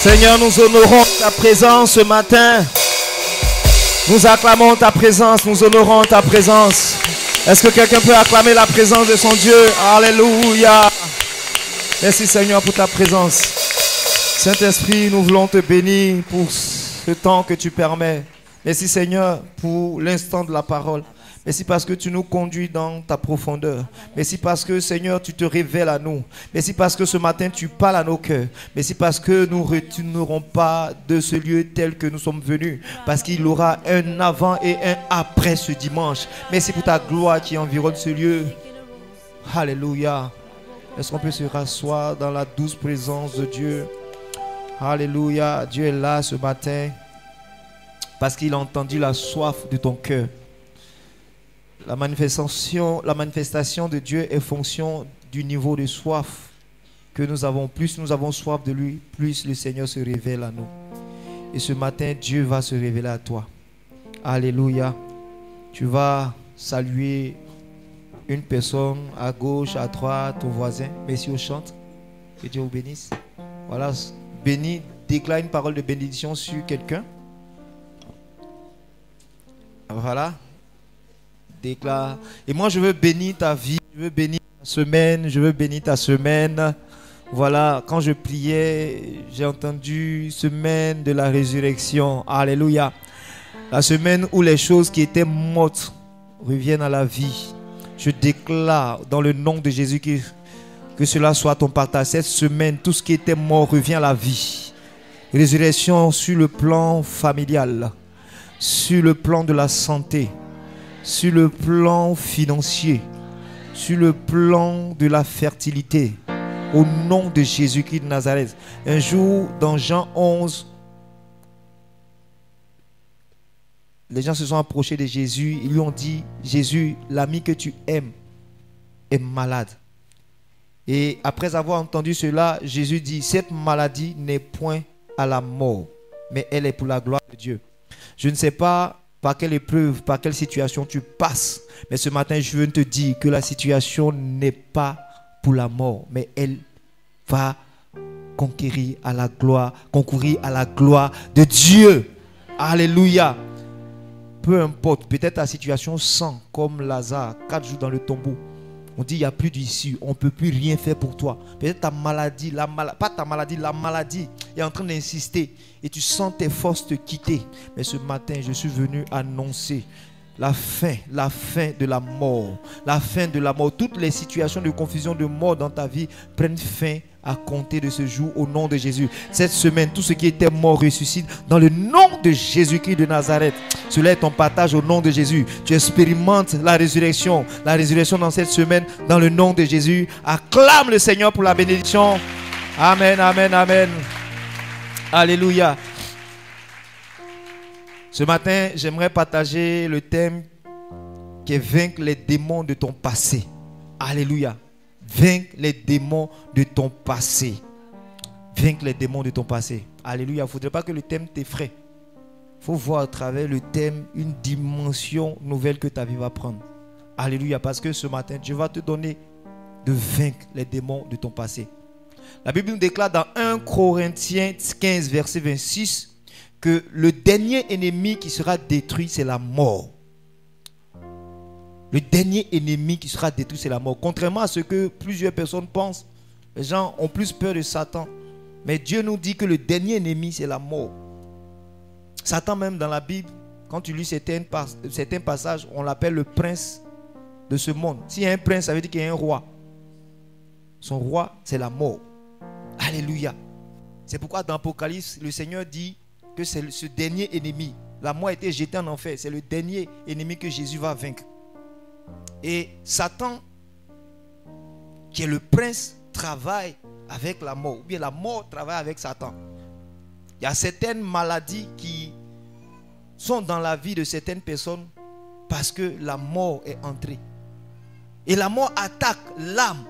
Seigneur, nous honorons ta présence ce matin. Nous acclamons ta présence, nous honorons ta présence. Est-ce que quelqu'un peut acclamer la présence de son Dieu? Alléluia. Merci Seigneur pour ta présence. Saint-Esprit, nous voulons te bénir pour ce temps que tu permets. Merci Seigneur pour l'instant de la parole. Merci parce que tu nous conduis dans ta profondeur. Merci parce que Seigneur, tu te révèles à nous. Merci parce que ce matin, tu parles à nos cœurs. Merci parce que nous ne retournerons pas de ce lieu tel que nous sommes venus. Parce qu'il y aura un avant et un après ce dimanche. Merci pour ta gloire qui environne ce lieu. Alléluia. Est-ce qu'on peut se rasseoir dans la douce présence de Dieu? Alléluia. Dieu est là ce matin parce qu'il a entendu la soif de ton cœur. La manifestation de Dieu est fonction du niveau de soif que nous avons. Plus nous avons soif de lui, plus le Seigneur se révèle à nous. Et ce matin, Dieu va se révéler à toi. Alléluia. Tu vas saluer une personne à gauche, à droite, ton voisin. Merci au chante. Que Dieu vous bénisse. Voilà. Bénis, déclare une parole de bénédiction sur quelqu'un. Voilà. Déclare. Et moi je veux bénir ta vie, je veux bénir ta semaine, je veux bénir ta semaine. Voilà, quand je priais, j'ai entendu semaine de la résurrection. Alléluia. La semaine où les choses qui étaient mortes reviennent à la vie. Je déclare dans le nom de Jésus que cela soit ton partage. Cette semaine, tout ce qui était mort revient à la vie. Résurrection sur le plan familial, sur le plan de la santé, sur le plan financier, sur le plan de la fertilité, au nom de Jésus-Christ de Nazareth. Un jour, dans Jean 11, les gens se sont approchés de Jésus. Ils lui ont dit, Jésus, l'ami que tu aimes est malade. Et après avoir entendu cela, Jésus dit, cette maladie n'est point à la mort, mais elle est pour la gloire de Dieu. Je ne sais pas par quelle épreuve, par quelle situation tu passes. Mais ce matin, je veux te dire que la situation n'est pas pour la mort, mais elle va concourir à la gloire de Dieu. Alléluia. Peu importe, peut-être ta situation sent comme Lazare, 4 jours dans le tombeau. On dit il n'y a plus d'issue, on ne peut plus rien faire pour toi. Peut-être ta maladie, la maladie est en train d'insister et tu sens tes forces te quitter. Mais ce matin, je suis venu annoncer la fin de la mort. La fin de la mort. Toutes les situations de confusion, de mort dans ta vie prennent fin à compter de ce jour au nom de Jésus. Cette semaine, tout ce qui était mort ressuscite dans le nom de Jésus-Christ de Nazareth. Cela est ton partage au nom de Jésus. Tu expérimentes la résurrection dans cette semaine dans le nom de Jésus. Acclame le Seigneur pour la bénédiction. Amen, amen, amen. Alléluia. Ce matin, j'aimerais partager le thème qui est vaincre les démons de ton passé. Alléluia. Vaincre les démons de ton passé. Vaincre les démons de ton passé. Alléluia. Il ne faudrait pas que le thème t'effraie. Il faut voir à travers le thème une dimension nouvelle que ta vie va prendre. Alléluia. Parce que ce matin, Dieu va te donner de vaincre les démons de ton passé. La Bible nous déclare dans 1 Corinthiens 15, verset 26, que le dernier ennemi qui sera détruit, c'est la mort. Le dernier ennemi qui sera détruit, c'est la mort. Contrairement à ce que plusieurs personnes pensent, les gens ont plus peur de Satan. Mais Dieu nous dit que le dernier ennemi, c'est la mort. Satan même dans la Bible, quand tu lis certains passages, on l'appelle le prince de ce monde. S'il y a un prince, ça veut dire qu'il y a un roi. Son roi, c'est la mort. Alléluia. C'est pourquoi dans l'Apocalypse, le Seigneur dit que c'est ce dernier ennemi. La mort a été jetée en enfer. C'est le dernier ennemi que Jésus va vaincre. Et Satan, qui est le prince, travaille avec la mort. Ou bien la mort travaille avec Satan. Il y a certaines maladies qui sont dans la vie de certaines personnes parce que la mort est entrée. Et la mort attaque l'âme.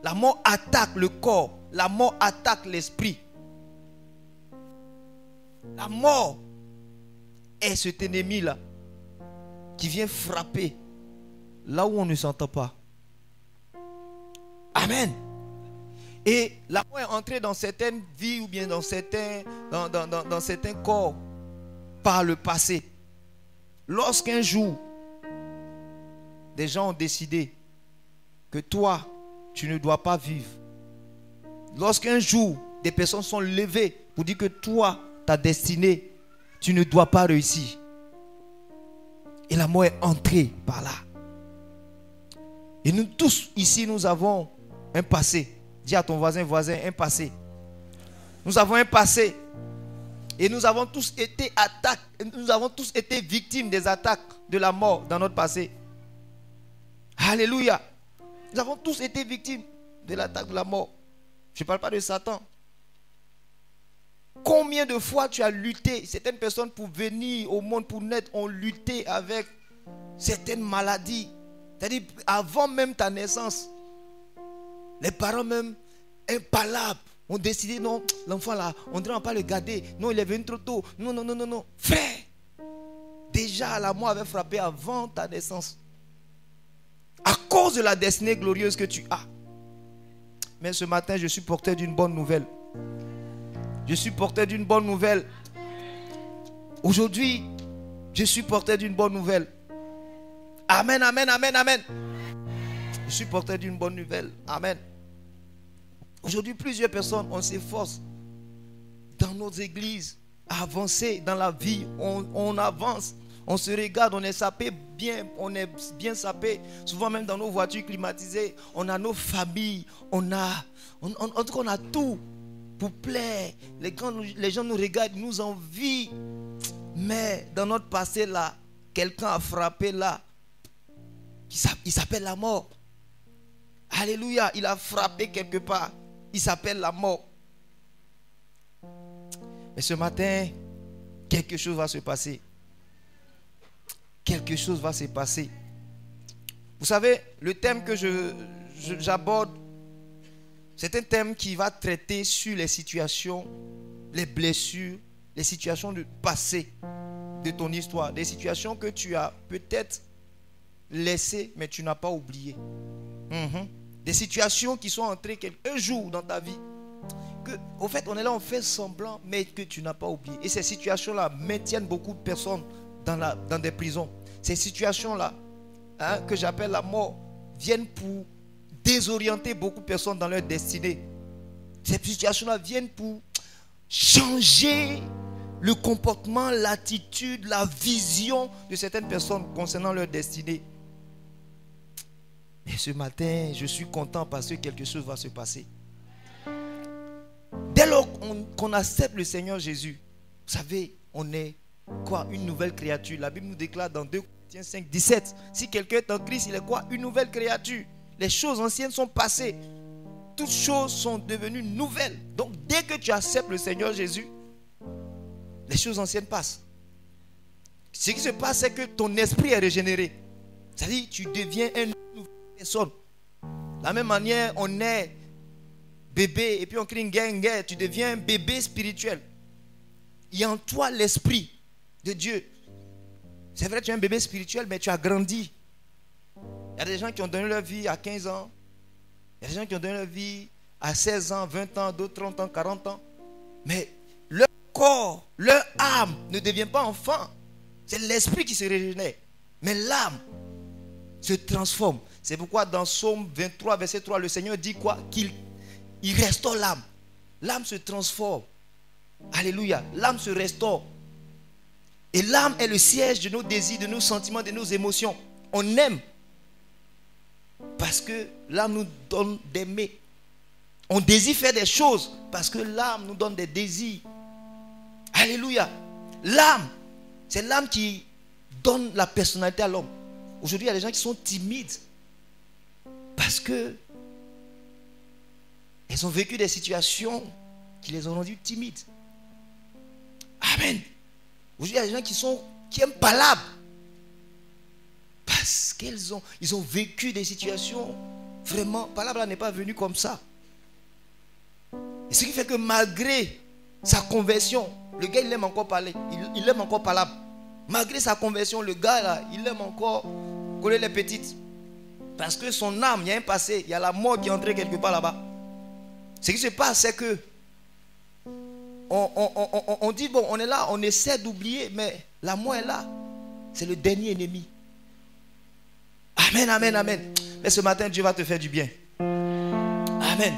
La mort attaque le corps. La mort attaque l'esprit. La mort est cet ennemi-là qui vient frapper là où on ne s'entend pas. Amen. Et la mort est entrée dans certaines vies ou bien dans certains corps par le passé. Lorsqu'un jour, des gens ont décidé que toi, tu ne dois pas vivre. Lorsqu'un jour, des personnes sont levées pour dire que toi, ta destinée, tu ne dois pas réussir. Et la mort est entrée par là. Et nous tous ici, nous avons un passé. Dis à ton voisin, un passé. Nous avons un passé. Et nous avons tous été nous avons tous été victimes des attaques de la mort dans notre passé. Alléluia. Nous avons tous été victimes de l'attaque de la mort. Je ne parle pas de Satan. Combien de fois tu as lutté? Certaines personnes pour venir au monde, pour naître, ont lutté avec certaines maladies. C'est-à-dire avant même ta naissance. Les parents même impalables ont décidé non, l'enfant là, on ne doit pas le garder. Non, il est venu trop tôt. Non, non, non, non, non. Frère, déjà la mort avait frappé avant ta naissance. À cause de la destinée glorieuse que tu as. Mais ce matin, je suis porteur d'une bonne nouvelle. Je suis porteur d'une bonne nouvelle. Aujourd'hui, je suis porteur d'une bonne nouvelle. Amen, amen, amen, amen. Je suis porteur d'une bonne nouvelle. Amen. Aujourd'hui, plusieurs personnes, on s'efforce dans nos églises à avancer dans la vie. On avance. On se regarde, on est sapé bien, on est bien sapé. Souvent même dans nos voitures climatisées, on a nos familles, on a tout pour plaire. Les gens nous regardent, nous envient. Mais dans notre passé là, quelqu'un a frappé là. Il s'appelle la mort. Alléluia, il a frappé quelque part. Il s'appelle la mort. Mais ce matin, quelque chose va se passer. Quelque chose va se passer. Vous savez, le thème que j'aborde, c'est un thème qui va traiter sur les situations, les blessures, les situations du passé de ton histoire. Des situations que tu as peut-être laissées, mais tu n'as pas oubliées. Des situations qui sont entrées un jour dans ta vie. Au fait, on est là, on fait semblant, mais que tu n'as pas oublié. Et ces situations-là maintiennent beaucoup de personnes dans des prisons. Ces situations-là, que j'appelle la mort, viennent pour désorienter beaucoup de personnes dans leur destinée. Ces situations-là viennent pour changer le comportement, l'attitude, la vision de certaines personnes concernant leur destinée. Mais ce matin, je suis content parce que quelque chose va se passer. Dès lors qu'on accepte le Seigneur Jésus, vous savez, on est quoi? Une nouvelle créature. La Bible nous déclare dans 2 Corinthiens 5, 17. Si quelqu'un est en Christ, il est quoi? Une nouvelle créature. Les choses anciennes sont passées. Toutes choses sont devenues nouvelles. Donc dès que tu acceptes le Seigneur Jésus, les choses anciennes passent. Ce qui se passe, c'est que ton esprit est régénéré. C'est-à-dire tu deviens une nouvelle personne. De la même manière, on est bébé et puis on crée une guerre. Tu deviens un bébé spirituel. Il y a en toi l'esprit de Dieu. C'est vrai, tu es un bébé spirituel, mais tu as grandi. Il y a des gens qui ont donné leur vie à 15 ans. Il y a des gens qui ont donné leur vie à 16 ans, 20 ans, d'autres 30 ans, 40 ans. Mais leur corps, leur âme ne devient pas enfant. C'est l'esprit qui se régénère. Mais l'âme se transforme. C'est pourquoi dans Psaume 23, verset 3, le Seigneur dit quoi? Qu'il restaure l'âme. L'âme se transforme. Alléluia. L'âme se restaure. Et l'âme est le siège de nos désirs, de nos sentiments, de nos émotions. On aime. Parce que l'âme nous donne d'aimer. On désire faire des choses parce que l'âme nous donne des désirs. Alléluia. L'âme, c'est l'âme qui donne la personnalité à l'homme. Aujourd'hui, il y a des gens qui sont timides parce que elles ont vécu des situations qui les ont rendus timides. Amen. Aujourd'hui, il y a des gens qui aiment palabre. Parce qu'ils ont vécu des situations vraiment. Palabre n'est pas venu comme ça. Et ce qui fait que malgré sa conversion, le gars il aime encore parler. Il aime encore palabre. Malgré sa conversion, le gars là, il aime encore coller les petites. Parce que son âme, il y a un passé. Il y a la mort qui est entrée quelque part là-bas. Ce qui se passe, c'est que on dit, bon, on est là, on essaie d'oublier, mais la mort est là. C'est le dernier ennemi. Amen, amen, amen. Mais ce matin, Dieu va te faire du bien. Amen.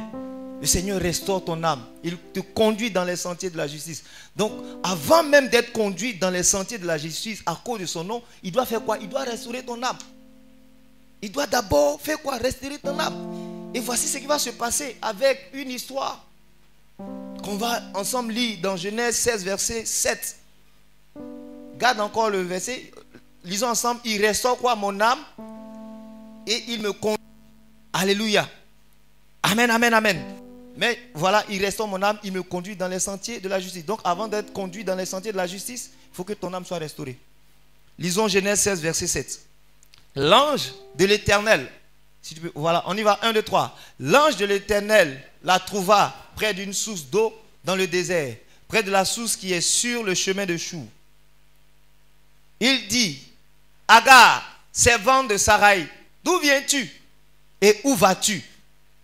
Le Seigneur restaure ton âme. Il te conduit dans les sentiers de la justice. Donc, avant même d'être conduit dans les sentiers de la justice, à cause de son nom, il doit faire quoi? Il doit restaurer ton âme. Il doit d'abord faire quoi? Restaurer ton âme. Et voici ce qui va se passer avec une histoire qu'on va ensemble lire dans Genèse 16, verset 7. Garde encore le verset. Lisons ensemble. Il restaure quoi? Mon âme. Et il me conduit. Alléluia. Amen, amen, amen. Mais voilà, il restaure mon âme. Il me conduit dans les sentiers de la justice. Donc avant d'être conduit dans les sentiers de la justice, il faut que ton âme soit restaurée. Lisons Genèse 16, verset 7. L'ange de l'Éternel. Si tu peux, voilà, on y va. 1, 2, 3. L'ange de l'Éternel la trouva près d'une source d'eau dans le désert, près de la source qui est sur le chemin de Chour. Il dit, Agar, servante de Sarai, d'où viens-tu et où vas-tu?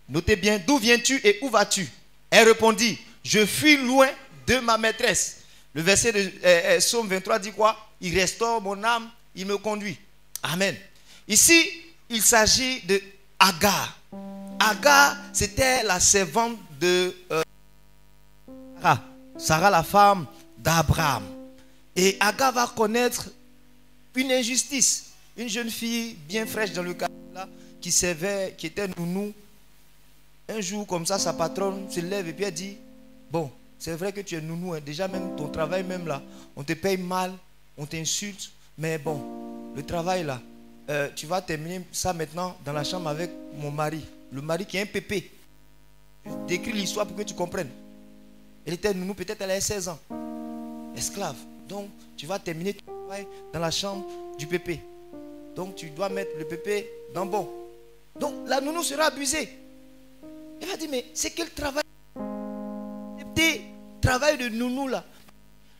Notez bien, d'où viens-tu et où vas-tu? Elle répondit, je fuis loin de ma maîtresse. Le verset de Psaume 23 dit quoi? Il restaure mon âme, il me conduit. Amen. Ici, il s'agit de Agar. Agar, c'était la servante de Sarah, la femme d'Abraham. Et Agar va connaître une injustice. Une jeune fille bien fraîche dans le quartier là, qui servait, qui était nounou. Un jour, comme ça, sa patronne se lève et puis elle dit, bon, c'est vrai que tu es nounou, hein, déjà même ton travail même là, on te paye mal, on t'insulte, mais bon, le travail là, tu vas terminer ça maintenant dans la chambre avec mon mari. Le mari qui est un pépé. Je décris l'histoire pour que tu comprennes. Elle était nounou, peut-être elle a 16 ans. Esclave. Donc, tu vas terminer ton travail dans la chambre du pépé. Donc, tu dois mettre le pépé dans bon. Donc, la nounou sera abusée. Elle va dire, mais c'est quel travail? Accepter travail de nounou là.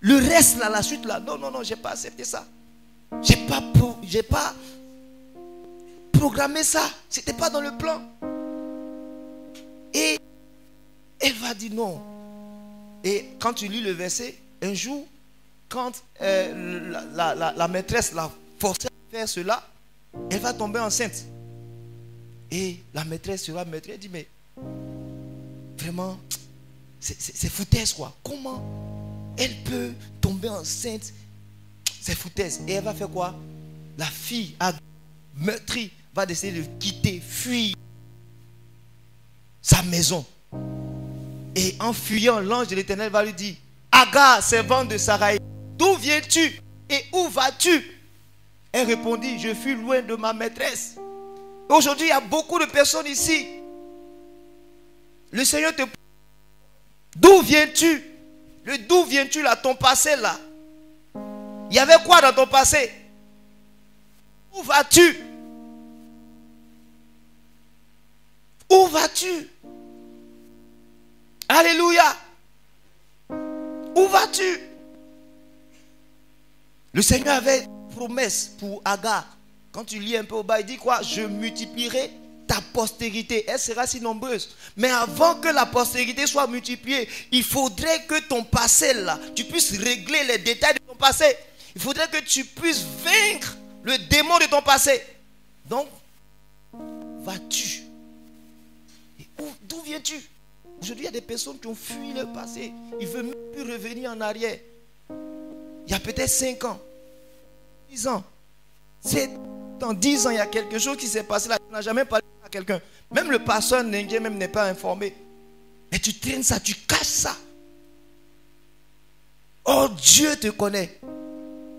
Le reste là, la suite là. Non, non, non, j'ai pas accepté ça. J'ai pas programmé ça. C'était pas dans le plan. Et elle va dire non. Et quand tu lis le verset, un jour, quand la maîtresse l'a forcé à faire cela, elle va tomber enceinte. Et la maîtresse sera maîtresse. Elle dit, mais vraiment, c'est foutaise quoi. Comment elle peut tomber enceinte? C'est foutaise. Et elle va faire quoi? La fille a meurtri, va décider de quitter, fuir sa maison. Et en fuyant, l'ange de l'Éternel va lui dire, Agar, servante de Sarai, d'où viens-tu et où vas-tu? Elle répondit, je fuis loin de ma maîtresse. Aujourd'hui, il y a beaucoup de personnes ici. Le Seigneur te... D'où viens-tu? Le d'où viens-tu là, ton passé là? Il y avait quoi dans ton passé? Où vas-tu? Où vas-tu? Alléluia. Où vas-tu? Le Seigneur avait une promesse pour Agar. Quand tu lis un peu au bas, il dit quoi? Je multiplierai ta postérité. Elle sera si nombreuse. Mais avant que la postérité soit multipliée, il faudrait que ton passé là, tu puisses régler les détails de ton passé. Il faudrait que tu puisses vaincre le démon de ton passé. Donc, vas-tu? D'où viens-tu? Aujourd'hui, il y a des personnes qui ont fui le passé. Ils ne veulent même plus revenir en arrière. Il y a peut-être 5 ans, 10 ans, 7 ans, 10 ans, il y a quelque chose qui s'est passé là. Tu n'as jamais parlé à quelqu'un. Même le pasteur Nengue même n'est pas informé. Mais tu traînes ça, tu caches ça. Oh, Dieu te connaît.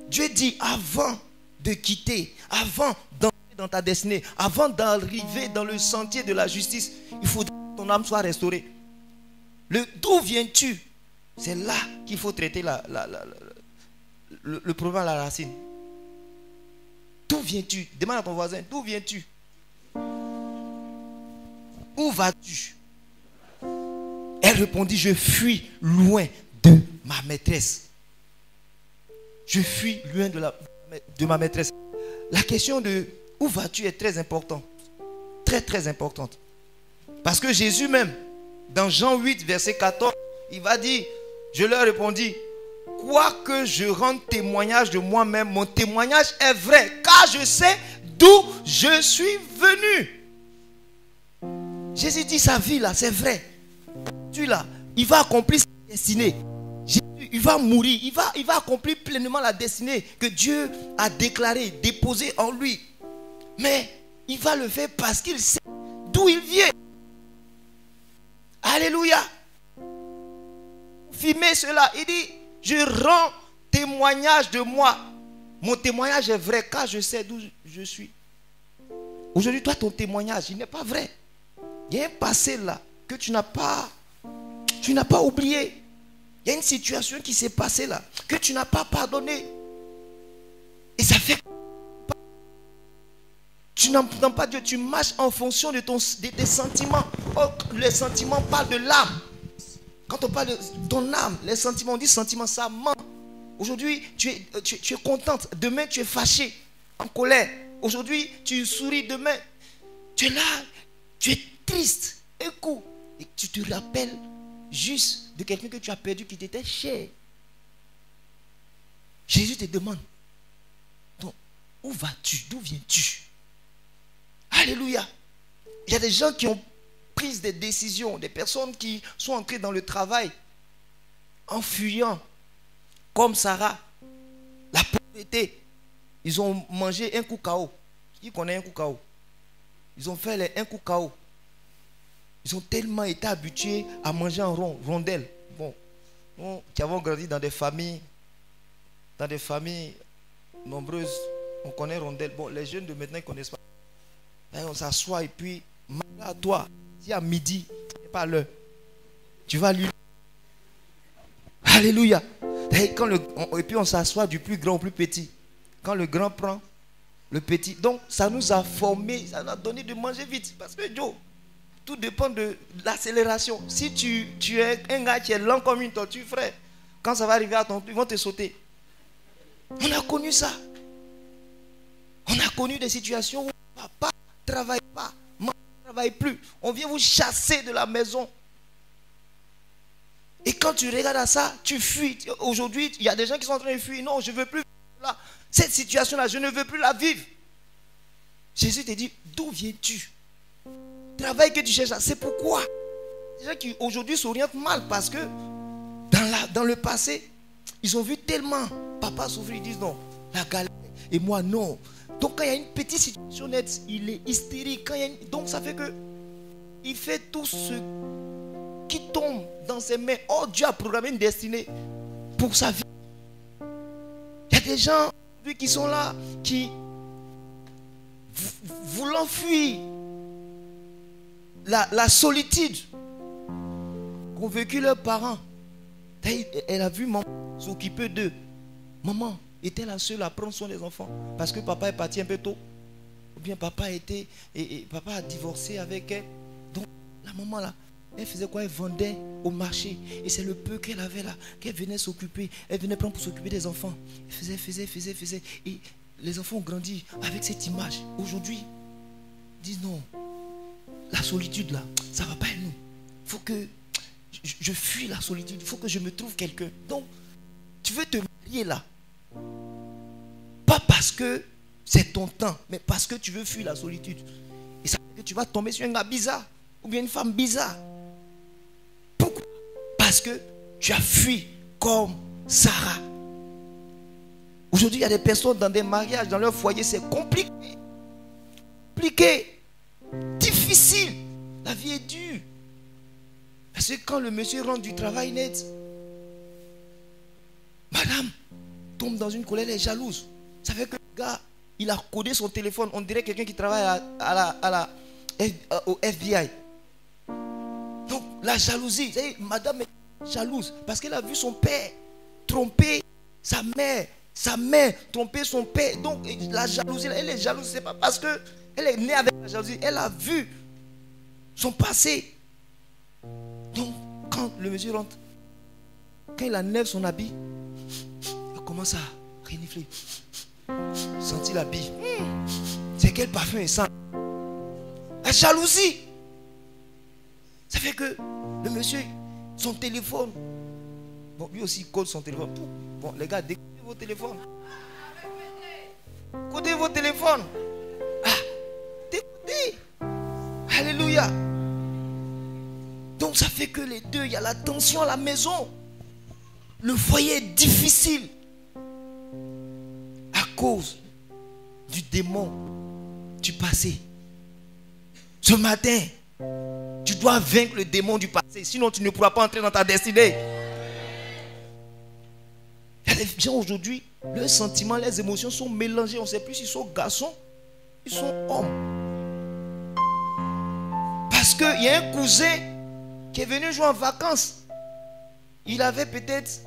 Dieu dit avant de quitter, avant d'entrer dans ta destinée, avant d'arriver dans le sentier de la justice, il faut que ton âme soit restaurée. D'où viens-tu? C'est là qu'il faut traiter le problème à la racine. D'où viens-tu? Demande à ton voisin, d'où viens-tu? Où vas-tu? Elle répondit, je fuis loin de ma maîtresse. Je fuis loin de ma maîtresse. La question de où vas-tu est très importante. Très très importante. Parce que Jésus même, Dans Jean 8, verset 14, il va dire, je leur répondis, quoique je rende témoignage de moi-même, mon témoignage est vrai, car je sais d'où je suis venu. Jésus dit sa vie là, c'est vrai. Jésus là, il va accomplir sa destinée. Jésus, il va mourir, il va accomplir pleinement la destinée que Dieu a déclarée, déposée en lui. Mais il va le faire parce qu'il sait d'où il vient. Alléluia. Filmez cela. Il dit, je rends témoignage de moi. Mon témoignage est vrai car je sais d'où je suis. Aujourd'hui, toi, ton témoignage, il n'est pas vrai. Il y a un passé là que tu n'as pas oublié. Il y a une situation qui s'est passée là que tu n'as pas pardonné. Et ça fait que tu n'entends pas Dieu, tu marches en fonction de tes sentiments. Oh, les sentiments parlent de l'âme. Quand on parle de ton âme, les sentiments, on dit sentiments, ça ment. Aujourd'hui, tu es contente. Demain, tu es fâché, en colère. Aujourd'hui, tu souris. Demain, tu es là, tu es triste. Un coup, et tu te rappelles juste de quelqu'un que tu as perdu qui t'était cher. Jésus te demande, donc, où vas-tu? D'où viens-tu? Alléluia. Il y a des gens qui ont pris des décisions, des personnes qui sont entrées dans le travail en fuyant, comme Sarah, la pauvreté. Ils ont mangé un coup KO. Qui connaît un coup KO? Ils ont fait un coup KO. Ils ont tellement été habitués à manger en rondelle. Bon, nous qui avons grandi dans des familles nombreuses, on connaît rondelle. Bon, les jeunes de maintenant ne connaissent pas. Là, on s'assoit et puis, malgré à toi, si à midi, ce n'est pas l'heure, tu vas lui. Alléluia. Et puis on s'assoit du plus grand au plus petit. Quand le grand prend le petit. Donc ça nous a formés, ça nous a donné de manger vite. Parce que Joe, tout dépend de l'accélération. Si tu es un gars qui est lent comme une tortue, frère, quand ça va arriver à ton tour, ils vont te sauter. On a connu ça. On a connu des situations où papa ne travaille pas, maman ne travaille plus. On vient vous chasser de la maison. Et quand tu regardes à ça, tu fuis. Aujourd'hui, il y a des gens qui sont en train de fuir. Non, je ne veux plus vivre là. Cette situation-là, je ne veux plus la vivre. Jésus te dit, d'où viens-tu? Travail que tu cherches là, c'est pourquoi. Les gens qui aujourd'hui s'orientent mal parce que dans le passé, ils ont vu tellement papa souffrir, ils disent non, la galère, et moi non. Donc quand il y a une petite situation nette, il est hystérique. Donc ça fait que il fait tout ce qui tombe dans ses mains. Oh, Dieu a programmé une destinée pour sa vie. Il y a des gens qui sont là, qui voulant fuir la solitude qu'ont vécu leurs parents. Elle a vu maman s'occuper d'eux. Maman était la seule à prendre soin des enfants parce que papa est parti un peu tôt. Ou bien papa papa a divorcé avec elle. Donc la maman là, elle faisait quoi? Elle vendait au marché. Et c'est le peu qu'elle avait là, qu'elle venait s'occuper. Elle venait prendre pour s'occuper des enfants. Elle faisait. Et les enfants ont grandi avec cette image. Aujourd'hui, ils disent non, la solitude là, ça ne va pas à nous. Il faut que je fuis la solitude. Il faut que je me trouve quelqu'un. Donc, tu veux te marier là. Pas parce que c'est ton temps, mais parce que tu veux fuir la solitude. Et ça fait que tu vas tomber sur un gars bizarre. Ou bien une femme bizarre. Pourquoi? Parce que tu as fui comme Sarah. Aujourd'hui, il y a des personnes dans des mariages, dans leur foyer, c'est compliqué. Difficile. La vie est dure. Parce que quand le monsieur rentre du travail net, madame tombe dans une colère, elle est jalouse. Ça fait que le gars, il a codé son téléphone. On dirait quelqu'un qui travaille au FBI. Donc la jalousie, vous savez, madame est jalouse parce qu'elle a vu son père tromper sa mère tromper son père. Donc la jalousie, elle est jalouse, c'est pas parce qu'elle est née avec la jalousie, elle a vu son passé. Donc quand le monsieur rentre, quand il enlève son habit, il commence à renifler, sentir l'habit. C'est quel parfum il sent? La jalousie. Ça fait que Le monsieur, son téléphone. Bon, lui aussi, il code son téléphone. Bon, les gars, décodez vos téléphones. Codez vos téléphones. Ah, décodez. Alléluia. Donc ça fait que les deux, il y a la tension à la maison. Le foyer est difficile. À cause du démon du passé. Ce matin, tu dois vaincre le démon du passé. Sinon, tu ne pourras pas entrer dans ta destinée. Il y a des gens aujourd'hui, leurs sentiments, les émotions sont mélangés. On ne sait plus s'ils sont garçons, ils sont hommes. Parce qu'il y a un cousin qui est venu jouer en vacances. Il avait peut-être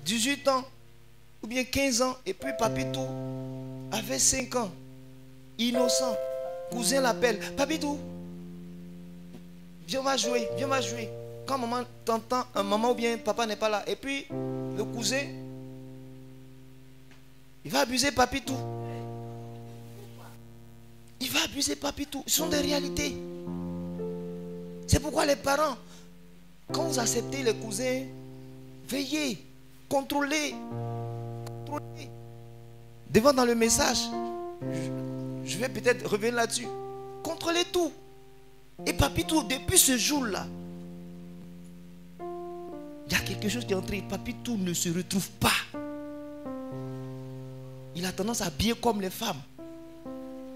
18 ans ou bien 15 ans. Et puis Papitou avait 5 ans. Innocent. Cousin l'appelle. Papitou, viens, on va jouer, viens, on va jouer. Quand maman t'entend, maman ou bien papa n'est pas là. Et puis le cousin, il va abuser Papitou. Il va abuser Papitou. Ce sont des réalités. C'est pourquoi les parents, quand vous acceptez les cousins, veillez, contrôlez. Devant dans le message, je vais peut-être revenir là-dessus. Contrôlez tout. Et Papitou, depuis ce jour-là, il y a quelque chose qui est entré. Papitou ne se retrouve pas. Il a tendance à habiller comme les femmes.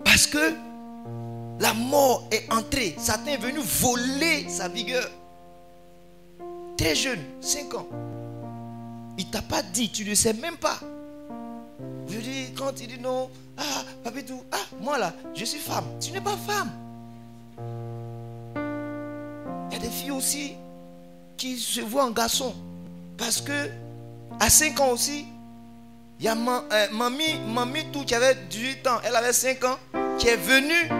Parce que la mort est entrée. Satan est venu voler sa vigueur. Très jeune, 5 ans. Il ne t'a pas dit, tu ne sais même pas. Je dis, quand il dit non, ah, Papitou, ah, moi là, je suis femme. Tu n'es pas femme. Il y a des filles aussi qui se voient en garçon. Parce que, à 5 ans aussi, il y a Mamie tout qui avait 18 ans, elle avait 5 ans, qui est venue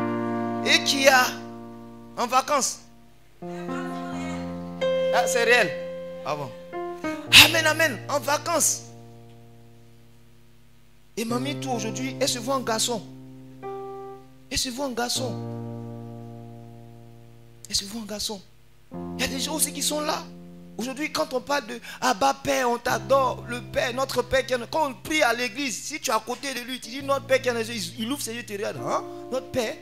et qui a en vacances. Ah, c'est réel. Ah bon. Amen, amen, en vacances. Et Mamie tout aujourd'hui, elle se voit en garçon. Elle se voit en garçon. Elle se voit en garçon. Il y a des gens aussi qui sont là. Aujourd'hui, quand on parle de Abba Père, on t'adore, le Père, notre Père qui est en... Quand on prie à l'église, si tu es à côté de lui, tu dis notre Père qui est en... Il ouvre ses yeux, tu regardes, hein? Notre Père.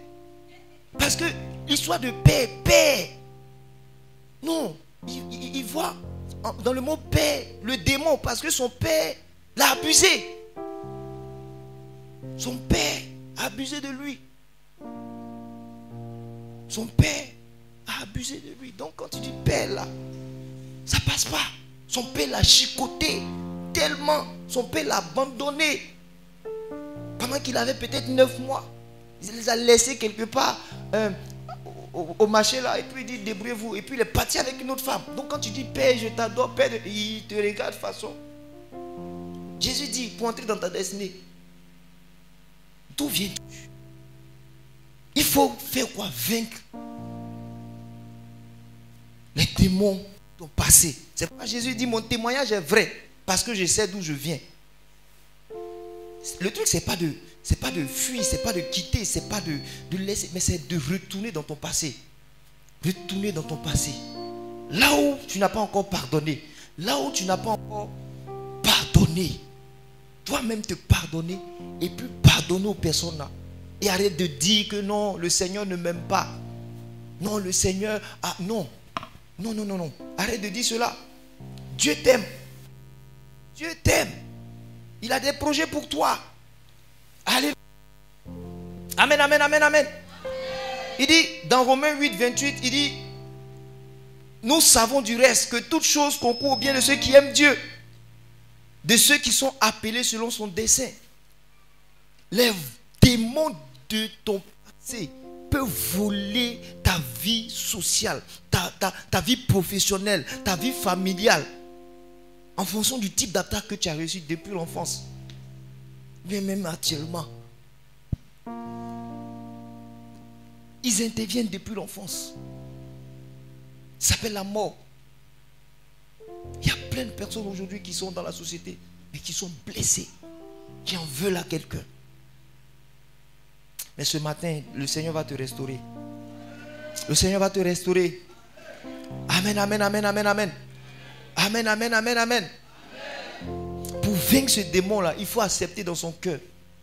Parce que l'histoire de Père, Père. Non, il voit dans le mot Père le démon parce que son Père l'a abusé. Son Père a abusé de lui. Son Père a abusé de lui. Donc quand tu dis Père là, ça passe pas. Son père l'a chicoté tellement. Son père l'a abandonné. Pendant qu'il avait peut-être 9 mois. Il les a laissés quelque part au marché là. Et puis il dit débrouillez-vous. Et puis il est parti avec une autre femme. Donc quand tu dis Père, je t'adore, Père, il te regarde de façon. Jésus dit, pour entrer dans ta destinée, d'où viens-tu? Il faut faire quoi? Vaincre les démons ton passé. C'est pourquoi Jésus dit mon témoignage est vrai parce que je sais d'où je viens. Le truc c'est pas de fuir, c'est pas de quitter, c'est pas de laisser, mais c'est de retourner dans ton passé. Retourner dans ton passé. Là où tu n'as pas encore pardonné, là où tu n'as pas encore pardonné, toi-même te pardonner et puis pardonner aux personnes là. Et arrête de dire que non, le Seigneur ne m'aime pas. Non, le Seigneur, ah non. Non, non, non, non. Arrête de dire cela. Dieu t'aime. Dieu t'aime. Il a des projets pour toi. Allez. Amen, amen, amen, amen. Il dit, dans Romains 8, 28, il dit, nous savons du reste que toute chose concourt au bien de ceux qui aiment Dieu, de ceux qui sont appelés selon son dessein. Les démons de ton passé peut voler ta vie sociale, ta vie professionnelle, ta vie familiale, en fonction du type d'attaque que tu as reçu depuis l'enfance, mais même actuellement. Ils interviennent depuis l'enfance. Ça s'appelle la mort. Il y a plein de personnes aujourd'hui qui sont dans la société, mais qui sont blessées, qui en veulent à quelqu'un. Mais ce matin, le Seigneur va te restaurer. Le Seigneur va te restaurer. Amen, amen, amen, amen, amen. Amen, amen, amen, amen. Pour vaincre ce démon-là, il faut accepter dans son cœur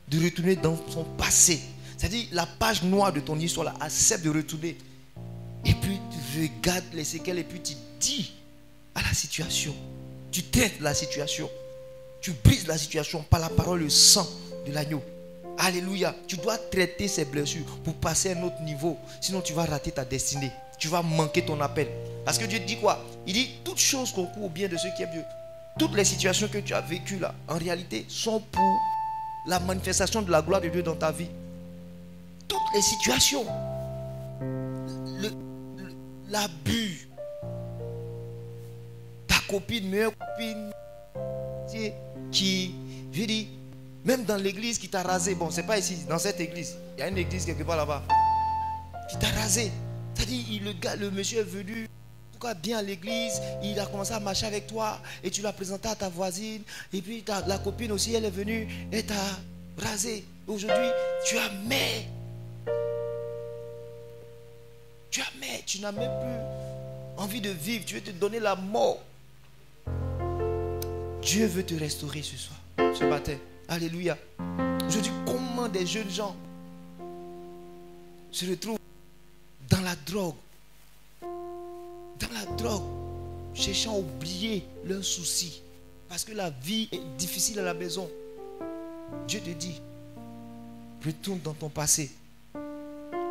de retourner dans son passé. C'est-à-dire la page noire de ton histoire, là, accepte de retourner. Et puis tu regardes les séquelles et puis tu dis à la situation. Tu traites la situation. Tu brises la situation par la parole, le sang de l'agneau. Alléluia. Tu dois traiter ces blessures pour passer à un autre niveau. Sinon tu vas rater ta destinée. Tu vas manquer ton appel. Parce que Dieu dit quoi? Il dit toutes choses concourent au bien de ceux qui aiment Dieu. Toutes les situations que tu as vécues là, en réalité, sont pour la manifestation de la gloire de Dieu dans ta vie. Toutes les situations. L'abus. Ta copine, meilleure copine, qui, je dis, même dans l'église qui t'a rasé. Bon, c'est pas ici, dans cette église. Il y a une église quelque part là-bas. Qui t'a rasé. C'est-à-dire, le monsieur est venu bien à l'église, il a commencé à marcher avec toi et tu l'as présenté à ta voisine et puis la copine aussi, elle est venue et t'a rasé. Aujourd'hui, tu n'as même plus envie de vivre, tu veux te donner la mort. Dieu veut te restaurer ce soir, ce matin. Alléluia. Aujourd'hui, comment des jeunes gens se retrouvent dans la drogue, cherchant à oublier leurs soucis, parce que la vie est difficile à la maison. Dieu te dit, retourne dans ton passé.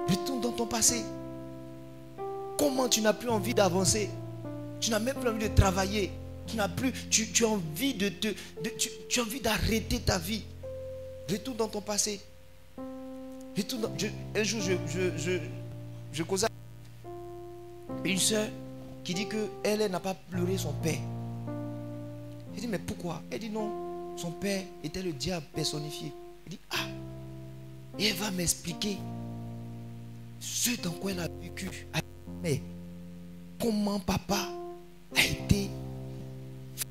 Retourne dans ton passé. Comment tu n'as plus envie d'avancer? Tu n'as même plus envie de travailler. Tu n'as plus, tu as envie tu as envie d'arrêter ta vie. Retourne dans ton passé. Un jour, je causais une soeur qui dit qu'elle n'a pas pleuré son père. Je dis, mais pourquoi? Elle dit non, son père était le diable personnifié. Elle dit, ah, et elle va m'expliquer ce dans quoi elle a vécu. Mais comment papa a été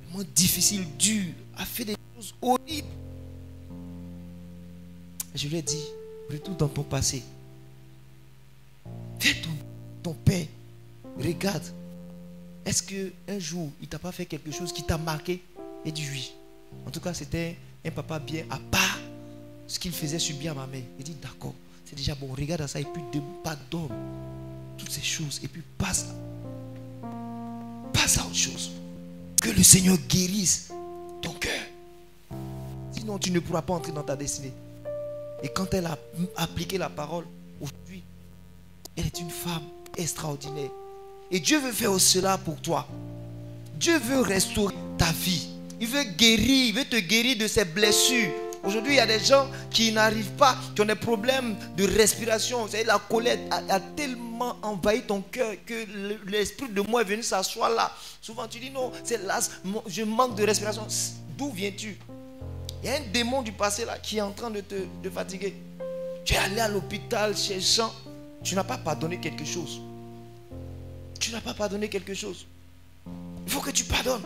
vraiment difficile, dur, a fait des choses horribles. Je lui ai dit, retourne dans ton passé. Fais ton père. Regarde. Est-ce qu'un jour, il ne t'a pas fait quelque chose qui t'a marqué? Et dit oui. En tout cas, c'était un papa bien, à part ce qu'il faisait subir à ma mère. Il dit d'accord, c'est déjà bon, regarde à ça et puis pardonne toutes ces choses et puis passe à autre chose. Que le Seigneur guérisse ton cœur. Sinon, tu ne pourras pas entrer dans ta destinée. Et quand elle a appliqué la parole, aujourd'hui, elle est une femme extraordinaire. Et Dieu veut faire cela pour toi. Dieu veut restaurer ta vie. Il veut guérir, il veut te guérir de ses blessures. Aujourd'hui, il y a des gens qui n'arrivent pas, qui ont des problèmes de respiration. Vous savez, la colère a tellement envahi ton cœur que l'esprit de moi est venu s'asseoir là. Souvent, tu dis non, c'est là, je manque de respiration. D'où viens-tu? Il y a un démon du passé là qui est en train de te fatiguer. Tu es allé à l'hôpital cherchant, tu n'as pas pardonné quelque chose. Tu n'as pas pardonné quelque chose. Il faut que tu pardonnes.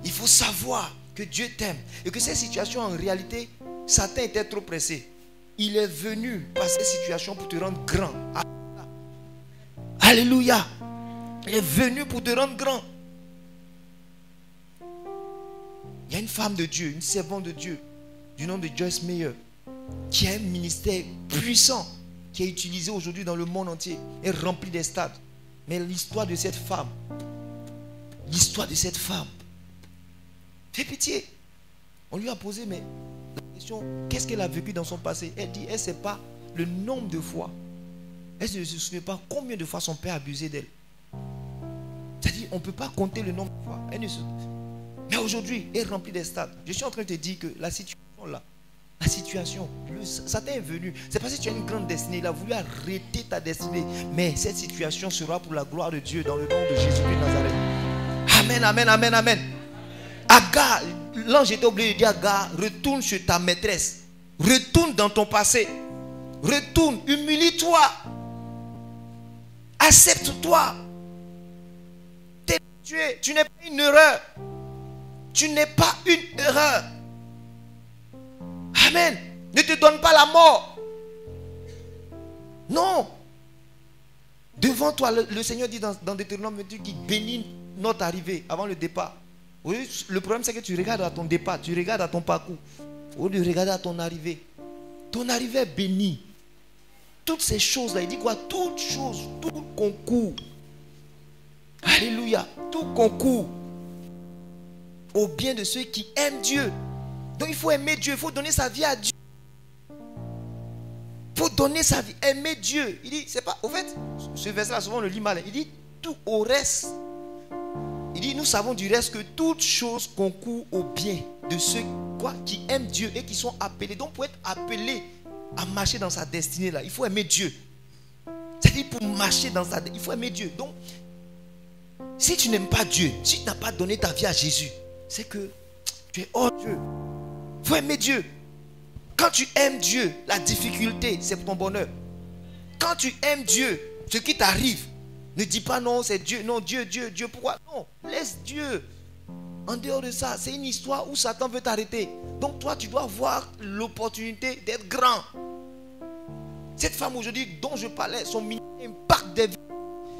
Il faut savoir que Dieu t'aime et que cette situation en réalité, Satan était trop pressé. Il est venu par cette situation pour te rendre grand. Alléluia. Il est venu pour te rendre grand. Il y a une femme de Dieu, une servante de Dieu, du nom de Joyce Meyer, qui a un ministère puissant, qui est utilisé aujourd'hui dans le monde entier et rempli des stades. Mais l'histoire de cette femme, fait pitié. On lui a posé la question, qu'est-ce qu'elle a vécu dans son passé? Elle dit, elle ne sait pas le nombre de fois. Elle ne se souvient pas combien de fois son père a abusé d'elle. C'est-à-dire, on ne peut pas compter le nombre de fois. Mais aujourd'hui, elle est remplie des stades. Je suis en train de te dire que la situation, Satan est venu. C'est parce que tu as une grande destinée. Il a voulu arrêter ta destinée. Mais cette situation sera pour la gloire de Dieu dans le nom de Jésus-Christ de Nazareth. Amen, amen, amen, amen. Agar, l'ange était obligé de dire Agar, retourne chez ta maîtresse. Retourne dans ton passé. Retourne, humilie-toi. Accepte-toi. Tu n'es pas une erreur. Tu n'es pas une erreur. Amen. Ne te donne pas la mort. Non. Devant Devant toi, le Seigneur dit dans Deutéronome, qu'il bénit notre arrivée avant le départ. Oui, le problème, c'est que tu regardes à ton départ, tu regardes à ton parcours. Au lieu de regarder à ton arrivée. Ton arrivée est bénie. Toutes ces choses-là, il dit quoi? Toutes choses, tout concourt. Alléluia. Tout concourt au bien de ceux qui aiment Dieu. Donc il faut aimer Dieu, il faut donner sa vie à Dieu. Il faut donner sa vie, aimer Dieu. Il dit, c'est pas, au fait, ce verset-là, souvent on le lit mal. Il dit, tout au reste. Il dit, nous savons du reste que toutes choses concourent au bien de ceux qui aiment Dieu et qui sont appelés. Donc pour être appelé à marcher dans sa destinée là, il faut aimer Dieu. C'est-à-dire pour marcher dans sa destinée, il faut aimer Dieu. Donc, si tu n'aimes pas Dieu, si tu n'as pas donné ta vie à Jésus, c'est que tu es hors Dieu. Il faut aimer Dieu. Quand tu aimes Dieu, la difficulté, c'est pour ton bonheur. Quand tu aimes Dieu, ce qui t'arrive, ne dis pas non, c'est Dieu. Non, Dieu, pourquoi? Non, laisse Dieu. En dehors de ça, c'est une histoire où Satan veut t'arrêter. Donc toi, tu dois avoir l'opportunité d'être grand. Cette femme aujourd'hui dont je parlais, son ministère impacte des vies.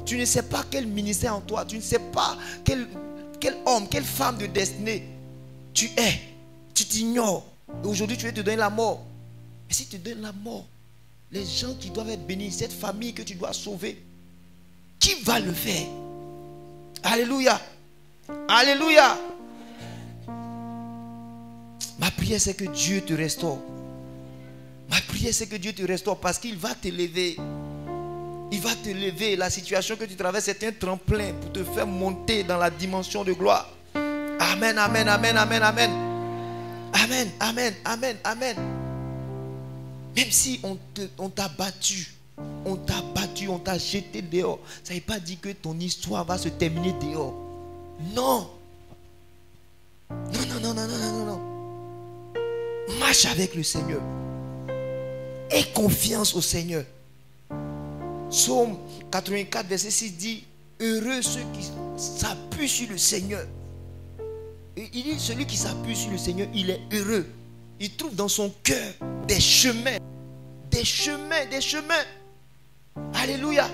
Tu ne sais pas quel ministère en toi. Tu ne sais pas quel homme, quelle femme de destinée tu es. Tu t'ignores. Et aujourd'hui, tu veux te donner la mort. Mais si tu te donnes la mort, les gens qui doivent être bénis, cette famille que tu dois sauver, qui va le faire? Alléluia. Alléluia. Ma prière, c'est que Dieu te restaure. Ma prière, c'est que Dieu te restaure parce qu'il va te lever. Il va te lever. La situation que tu traverses est un tremplin pour te faire monter dans la dimension de gloire. Amen, amen, amen, amen, amen. Amen, amen, amen, amen. Même si on t'a battu, on t'a jeté dehors, ça ne veut pas dire que ton histoire va se terminer dehors. Non. Non. Marche avec le Seigneur. Aie confiance au Seigneur. Psaume 84, verset 6 dit, heureux ceux qui s'appuient sur le Seigneur. Et il dit, celui qui s'appuie sur le Seigneur, il est heureux. Il trouve dans son cœur des chemins. Des chemins. Alléluia.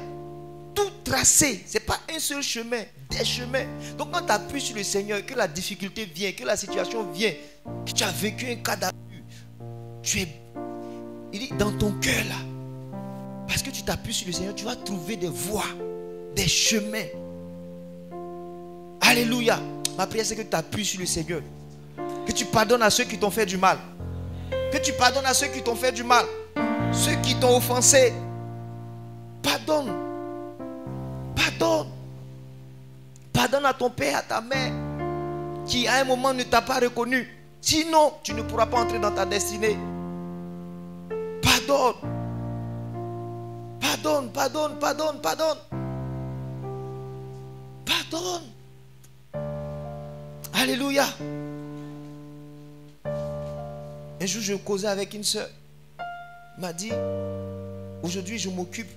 Tout tracé. Ce n'est pas un seul chemin. Des chemins. Donc quand tu appuies sur le Seigneur, que la difficulté vient, que la situation vient, que tu as vécu un cas d'abus, il dit, dans ton cœur là, parce que tu t'appuies sur le Seigneur, tu vas trouver des voies, des chemins. Alléluia. Ma prière, c'est que tu t'appuies sur le Seigneur. Que tu pardonnes à ceux qui t'ont fait du mal. Que tu pardonnes à ceux qui t'ont fait du mal. Ceux qui t'ont offensé. Pardonne. Pardonne à ton père, à ta mère, qui à un moment ne t'a pas reconnu. Sinon, tu ne pourras pas entrer dans ta destinée. Pardonne. Alléluia. Un jour, je causais avec une soeur. Elle m'a dit, aujourd'hui, je m'occupe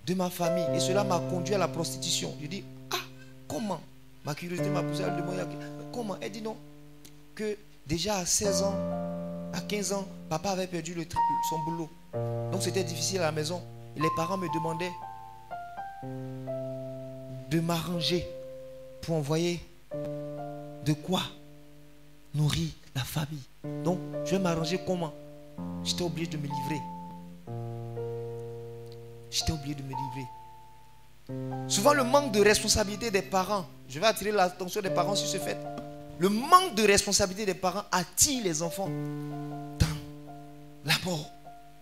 de ma famille. Et cela m'a conduit à la prostitution. Je dis, comment? Ma curiosité m'a poussé à le demander. Comment? Elle dit non. Que déjà à 16 ans, à 15 ans, papa avait perdu son boulot. Donc c'était difficile à la maison. Et les parents me demandaient de m'arranger pour envoyer de quoi nourrir la famille. Donc je vais m'arranger comment? J'étais obligé de me livrer. Souvent le manque de responsabilité des parents, je vais attirer l'attention des parents sur ce fait. Le manque de responsabilité des parents attire les enfants dans la mort.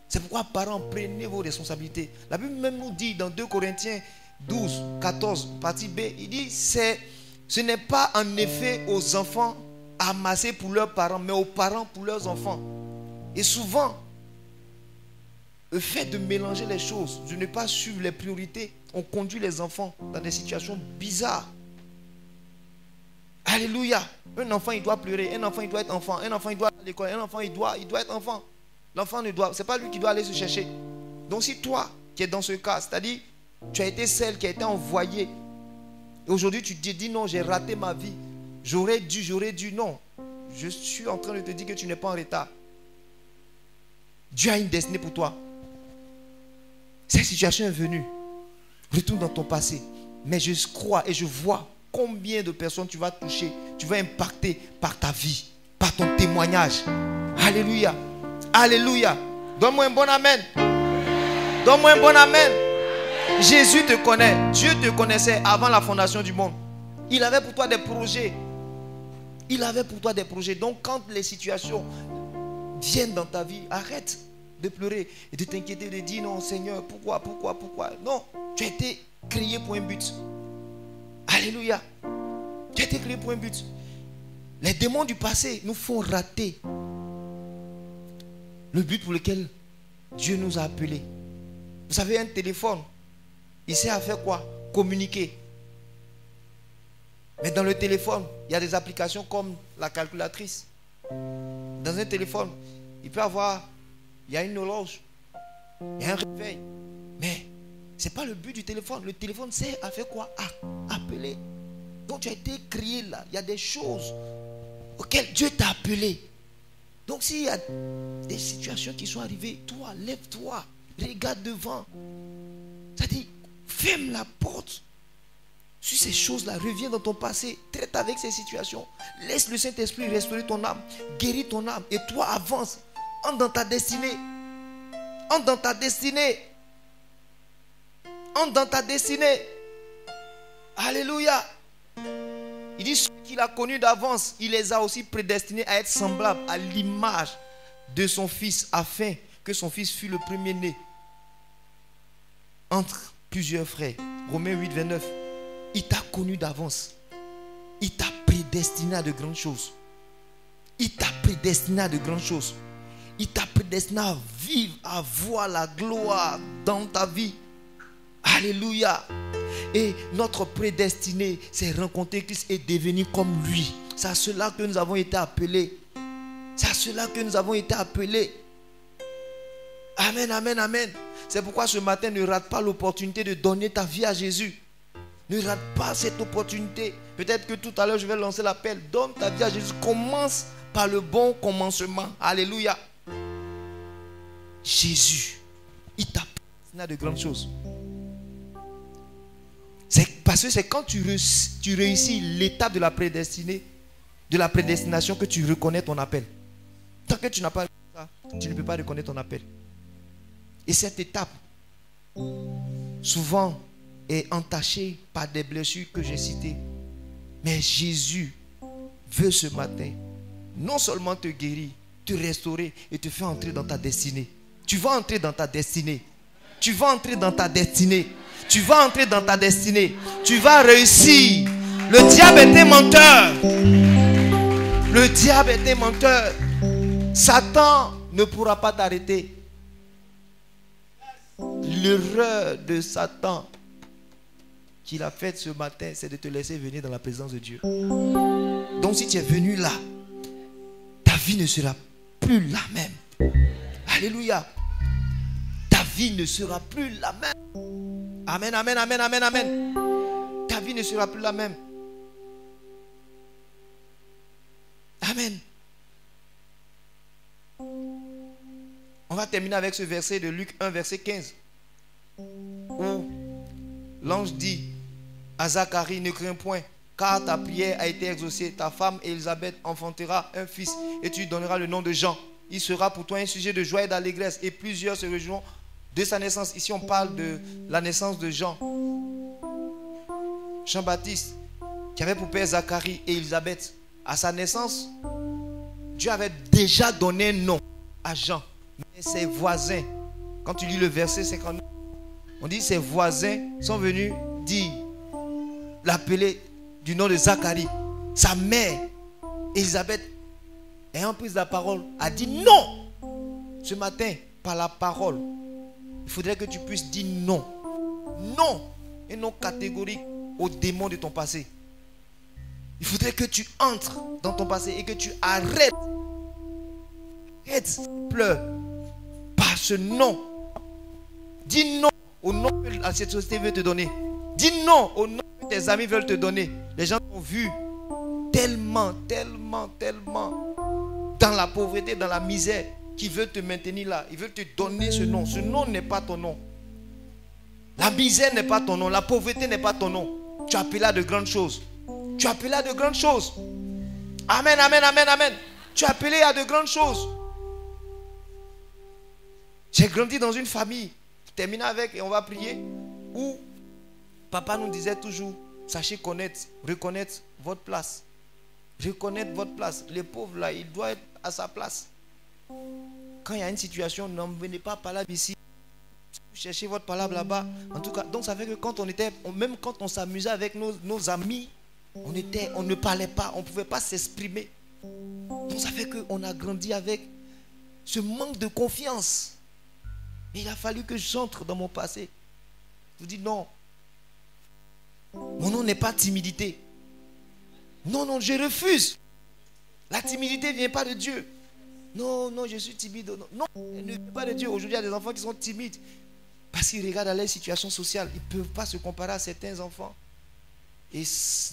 C'est pourquoi parents, prenez vos responsabilités. La Bible même nous dit dans 2 Corinthiens 12, 14, partie B, il dit, ce n'est pas en effet aux enfants amassés pour leurs parents, mais aux parents pour leurs enfants. Et souvent, le fait de mélanger les choses, de ne pas suivre les priorités, on conduit les enfants dans des situations bizarres. Alléluia. Un enfant, il doit pleurer. Un enfant, il doit être enfant. Un enfant, il doit aller à l'école. Un enfant, il doit être enfant. L'enfant ne doit... C'est pas lui qui doit aller se chercher. Donc si toi, qui es dans ce cas, c'est-à-dire, tu as été celle qui a été envoyée. Et aujourd'hui, tu te dis, non, j'ai raté ma vie. J'aurais dû. Non. Je suis en train de te dire que tu n'es pas en retard. Dieu a une destinée pour toi. Cette situation est venue. Retourne dans ton passé. Mais je crois et je vois combien de personnes tu vas toucher, tu vas impacter par ta vie, par ton témoignage. Alléluia. Alléluia. Donne-moi un bon amen. Donne-moi un bon amen. Jésus te connaît. Dieu te connaissait avant la fondation du monde. Il avait pour toi des projets. Il avait pour toi des projets. Donc quand les situations viennent dans ta vie, arrête de pleurer et de t'inquiéter, de dire non Seigneur, pourquoi. Non, tu as été créé pour un but. Alléluia. Tu as été créé pour un but. Les démons du passé nous font rater le but pour lequel Dieu nous a appelés. Vous savez, un téléphone, il sert à faire quoi? Communiquer. Mais dans le téléphone, il y a des applications comme la calculatrice. Dans un téléphone, il peut avoir, il y a une horloge, il y a un réveil. Mais ce n'est pas le but du téléphone. Le téléphone sert à faire quoi? À appeler. Donc tu as été créé là. Il y a des choses auxquelles Dieu t'a appelé. Donc s'il y a des situations qui sont arrivées, toi, lève-toi, regarde devant. C'est-à-dire, ferme la porte sur ces choses-là, reviens dans ton passé, traite avec ces situations, laisse le Saint-Esprit restaurer ton âme, guéris ton âme, et toi avance, entre dans ta destinée, entre dans ta destinée, entre dans ta destinée. Alléluia. Il dit, ceux qu'il a connus d'avance, il les a aussi prédestinés à être semblables à l'image de son Fils, afin que son Fils fût le premier-né entre plusieurs frères. Romains 8, 29. Il t'a connu d'avance. Il t'a prédestiné à de grandes choses. Il t'a prédestiné à de grandes choses. Il t'a prédestiné à vivre, à voir la gloire dans ta vie. Alléluia. Et notre prédestiné, c'est rencontrer Christ et devenir comme lui. C'est à cela que nous avons été appelés. C'est à cela que nous avons été appelés. Amen, amen, amen. C'est pourquoi ce matin, ne rate pas l'opportunité de donner ta vie à Jésus. Ne rate pas cette opportunité. Peut-être que tout à l'heure, je vais lancer l'appel. Donne ta vie à Jésus. Commence par le bon commencement. Alléluia. Jésus, il t'a prédestiné à de grandes choses. C'est parce que c'est quand tu réussis l'étape de la prédestination que tu reconnais ton appel. Tant que tu n'as pas ça, tu ne peux pas reconnaître ton appel. Et cette étape, souvent, est entachée par des blessures que j'ai citées. Mais Jésus veut ce matin non seulement te guérir, te restaurer et te faire entrer dans ta destinée. Tu vas entrer dans ta destinée. Tu vas entrer dans ta destinée. Tu vas entrer dans ta destinée. Tu vas réussir. Le diable était menteur. Le diable était menteur. Satan ne pourra pas t'arrêter. L'erreur de Satan qu'il a faite ce matin, c'est de te laisser venir dans la présence de Dieu. Donc si tu es venu là, ta vie ne sera plus la même. Alléluia. Ta vie ne sera plus la même. Amen, amen, amen, amen, amen. Ta vie ne sera plus la même. Amen. On va terminer avec ce verset de Luc 1, verset 15. Où l'ange dit à Zacharie, ne crains point, car ta prière a été exaucée. Ta femme Élisabeth enfantera un fils et tu lui donneras le nom de Jean. Il sera pour toi un sujet de joie et d'allégresse et plusieurs se réjouiront de sa naissance. Ici on parle de la naissance de Jean. Jean-Baptiste, qui avait pour père Zacharie et Élisabeth. À sa naissance, Dieu avait déjà donné un nom à Jean. Mais ses voisins, quand tu lis le verset 59, on dit ses voisins sont venus dire, l'appeler du nom de Zacharie. Sa mère, Élisabeth, ayant pris la parole, a dit non. Ce matin, par la parole, il faudrait que tu puisses dire non. Non. Et non catégorique aux démons de ton passé. Il faudrait que tu entres dans ton passé et que tu arrêtes. Pleure par ce non. Dis non au nom que cette société veut te donner. Dis non au nom que tes amis veulent te donner. Les gens t'ont vu tellement dans la pauvreté, dans la misère, qui veulent te maintenir là. Ils veulent te donner ce nom. Ce nom n'est pas ton nom. La misère n'est pas ton nom. La pauvreté n'est pas ton nom. Tu es appelé à de grandes choses. Tu es appelé à de grandes choses. Amen, amen, amen, amen. Tu es appelé à de grandes choses. J'ai grandi dans une famille, terminé avec et on va prier, où papa nous disait toujours, sachez connaître, reconnaître votre place. Reconnaître votre place. Les pauvres là, ils doivent être à sa place. Quand il y a une situation, ne venez pas parler ici. Cherchez votre palabre là-bas. En tout cas, donc ça fait que quand on était, même quand on s'amusait avec nos amis, on ne parlait pas, on ne pouvait pas s'exprimer. Donc ça fait qu'on a grandi avec ce manque de confiance. Et il a fallu que j'entre dans mon passé. Je vous dis non. Mon nom n'est pas timidité. Non, non, je refuse. La timidité ne vient pas de Dieu. Non, non, je suis timide. Non, non, elle ne vient pas de Dieu. Aujourd'hui, il y a des enfants qui sont timides. Parce qu'ils regardent à leur situation sociale. Ils ne peuvent pas se comparer à certains enfants. Et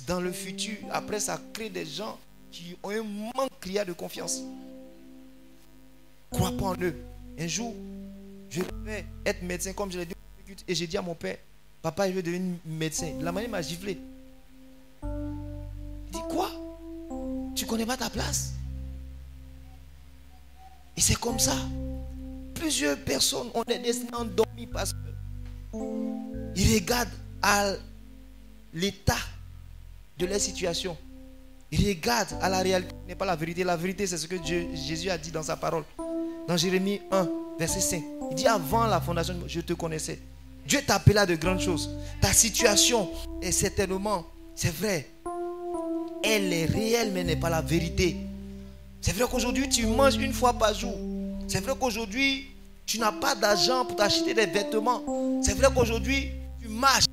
dans le futur, après, ça crée des gens qui ont un manque criard de confiance. Crois pas en eux. Un jour, je vais être médecin comme je l'ai dit. Et j'ai dit à mon père, papa, je veux devenir médecin. La manière m'a giflé. Il dit, quoi? Tu connais pas ta place? Et c'est comme ça. Plusieurs personnes ont des destinées endormies parce qu'ils regardent à l'état de leur situation. Ils regardent à la réalité, ce n'est pas la vérité. La vérité, c'est ce que Jésus a dit dans sa parole. Dans Jérémie 1, verset 5. Il dit, avant la fondation, je te connaissais. Dieu t'a appelé à de grandes choses. Ta situation est certainement, c'est vrai, elle est réelle, mais n'est pas la vérité. C'est vrai qu'aujourd'hui, tu manges une fois par jour. C'est vrai qu'aujourd'hui, tu n'as pas d'argent pour t'acheter des vêtements. C'est vrai qu'aujourd'hui, tu marches.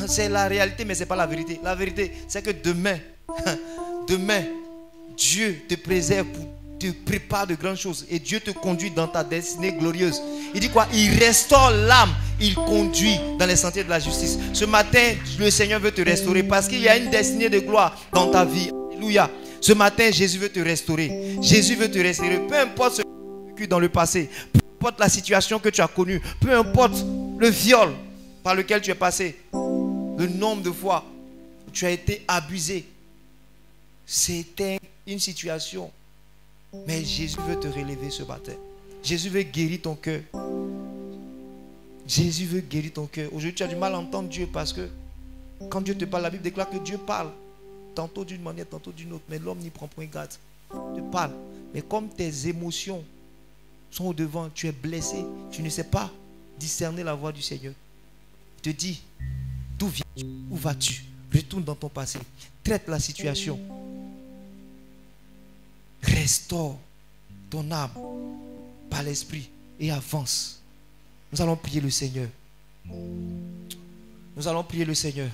C'est la réalité, mais ce n'est pas la vérité. La vérité, c'est que demain, Dieu te préserve, te prépare de grandes choses. Et Dieu te conduit dans ta destinée glorieuse. Il dit quoi? Il restaure l'âme. Il conduit dans les sentiers de la justice. Ce matin, le Seigneur veut te restaurer parce qu'il y a une destinée de gloire dans ta vie. Alléluia. Ce matin, Jésus veut te restaurer. Jésus veut te restaurer. Peu importe ce que tu as vécu dans le passé, peu importe la situation que tu as connue, peu importe le viol par lequel tu es passé, le nombre de fois où tu as été abusé, c'était une situation. Mais Jésus veut te relever ce matin. Jésus veut guérir ton cœur. Jésus veut guérir ton cœur. Aujourd'hui, tu as du mal à entendre Dieu parce que quand Dieu te parle, la Bible déclare que Dieu parle. Tantôt d'une manière, tantôt d'une autre. Mais l'homme n'y prend point garde. Il te parle. Mais comme tes émotions sont au devant, tu es blessé. Tu ne sais pas discerner la voix du Seigneur. Il te dit, d'où viens-tu? Où vas-tu? Retourne dans ton passé. Traite la situation. Restaure ton âme par l'esprit et avance. Nous allons prier le Seigneur. Nous allons prier le Seigneur.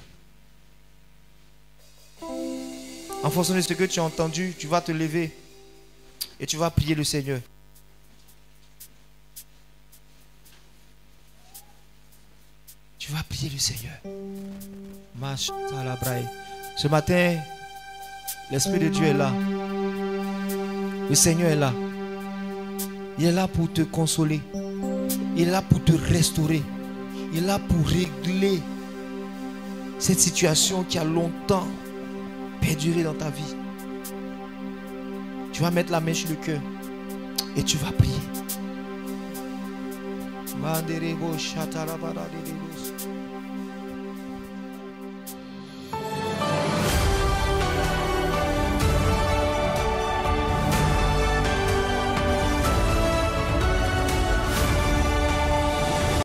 En fonction de ce que tu as entendu, tu vas te lever et tu vas prier le Seigneur. Tu vas prier le Seigneur. Ce matin, l'Esprit de Dieu est là. Le Seigneur est là. Il est là pour te consoler. Il est là pour te restaurer. Il est là pour régler cette situation qui a longtemps perduré dans ta vie. Tu vas mettre la main sur le cœur et tu vas prier.